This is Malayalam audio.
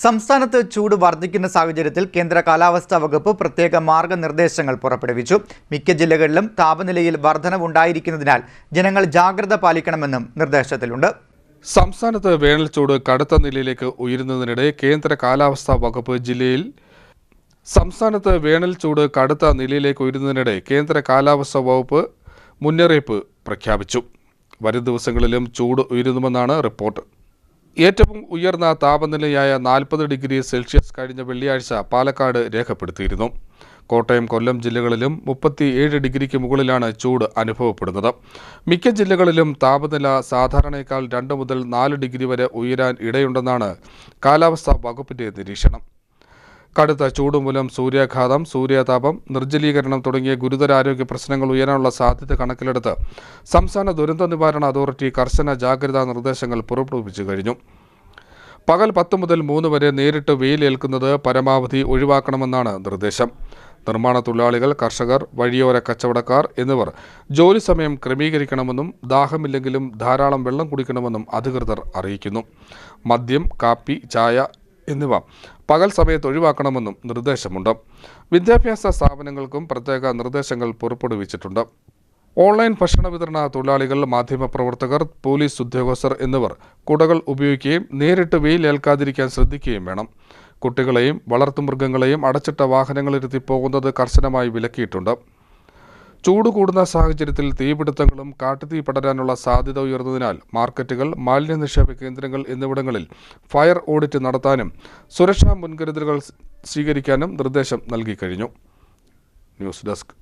സംസ്ഥാനത്ത് ചൂട് വർദ്ധിക്കുന്ന സാഹചര്യത്തിൽ കേന്ദ്ര കാലാവസ്ഥാ വകുപ്പ് പ്രത്യേക മാർഗനിർദ്ദേശങ്ങൾ പുറപ്പെടുവിച്ചു. മിക്ക ജില്ലകളിലും താപനിലയിൽ വർധനവുണ്ടായിരിക്കുന്നതിനാൽ ജനങ്ങൾ ജാഗ്രത പാലിക്കണമെന്നും നിർദ്ദേശത്തിലുണ്ട്. സംസ്ഥാനത്ത് വേനൽച്ചൂട് കടുത്ത നിലയിലേക്ക് ഉയരുന്നതിനിടെ കേന്ദ്ര കാലാവസ്ഥാ വകുപ്പ് മുന്നറിയിപ്പ് പ്രഖ്യാപിച്ചു. വരും ദിവസങ്ങളിലും ചൂട് ഉയരുന്നുമെന്നാണ് റിപ്പോർട്ട്. ഏറ്റവും ഉയർന്ന താപനിലയായ 40 ഡിഗ്രി സെൽഷ്യസ് കഴിഞ്ഞ വെള്ളിയാഴ്ച പാലക്കാട് രേഖപ്പെടുത്തിയിരുന്നു. കോട്ടയം, കൊല്ലം ജില്ലകളിലും 37 ഡിഗ്രിക്ക് മുകളിലാണ് ചൂട് അനുഭവപ്പെടുന്നത്. മിക്ക ജില്ലകളിലും താപനില സാധാരണയേക്കാൾ 2 മുതൽ 4 ഡിഗ്രി വരെ ഉയരാൻ ഇടയുണ്ടെന്നാണ് കാലാവസ്ഥാ വകുപ്പിന്റെ നിരീക്ഷണം. കടുത്ത ചൂട് മൂലം സൂര്യാഘാതം, സൂര്യാതാപം, നിർജ്ജലീകരണം തുടങ്ങിയ ഗുരുതര ആരോഗ്യ പ്രശ്നങ്ങൾ ഉയരാനുള്ള സാധ്യത കണക്കിലെടുത്ത് സംസ്ഥാന ദുരന്ത നിവാരണ അതോറിറ്റി കർശന ജാഗ്രതാ നിർദ്ദേശങ്ങൾ പുറപ്പെടുവിച്ചു കഴിഞ്ഞു. പകൽ 10 മുതൽ 3 വരെ നേരിട്ട് വെയിലേൽക്കുന്നത് പരമാവധി ഒഴിവാക്കണമെന്നാണ് നിർദ്ദേശം. നിർമ്മാണ തൊഴിലാളികൾ, കർഷകർ, വഴിയോര കച്ചവടക്കാർ എന്നിവർ ജോലി സമയം ക്രമീകരിക്കണമെന്നും ദാഹമില്ലെങ്കിലും ധാരാളം വെള്ളം കുടിക്കണമെന്നും അധികൃതർ അറിയിക്കുന്നു. മദ്യം, കാപ്പി, ചായ എന്നിവ പകൽ സമയത്ത് ഒഴിവാക്കണമെന്നും നിർദ്ദേശമുണ്ട്. വിദ്യാഭ്യാസ സ്ഥാപനങ്ങൾക്കും പ്രത്യേക നിർദ്ദേശങ്ങൾ പുറപ്പെടുവിച്ചിട്ടുണ്ട്. ഓൺലൈൻ ഭക്ഷണ വിതരണ തൊഴിലാളികൾ, മാധ്യമപ്രവർത്തകർ, പോലീസ് ഉദ്യോഗസ്ഥർ എന്നിവർ കുടകൾ ഉപയോഗിക്കുകയും നേരിട്ട് വെയിൽ ഏൽക്കാതിരിക്കാൻ ശ്രദ്ധിക്കുകയും വേണം. കുട്ടികളെയും വളർത്തുമൃഗങ്ങളെയും അടച്ചിട്ട വാഹനങ്ങളിലെത്തി പോകുന്നത് കർശനമായി വിലക്കിയിട്ടുണ്ട്. ചൂട് കൂടുന്ന സാഹചര്യത്തിൽ തീപിടുത്തങ്ങളും കാട്ടുതീ പടരാനുള്ള സാധ്യത ഉയർന്നതിനാൽ മാർക്കറ്റുകൾ, മാലിന്യ നിക്ഷേപ കേന്ദ്രങ്ങൾ എന്നിവിടങ്ങളിൽ ഫയർ ഓഡിറ്റ് നടത്താനും സുരക്ഷാ മുൻകരുതലുകൾ സ്വീകരിക്കാനും നിർദ്ദേശം നൽകി കഴിഞ്ഞു. News desk.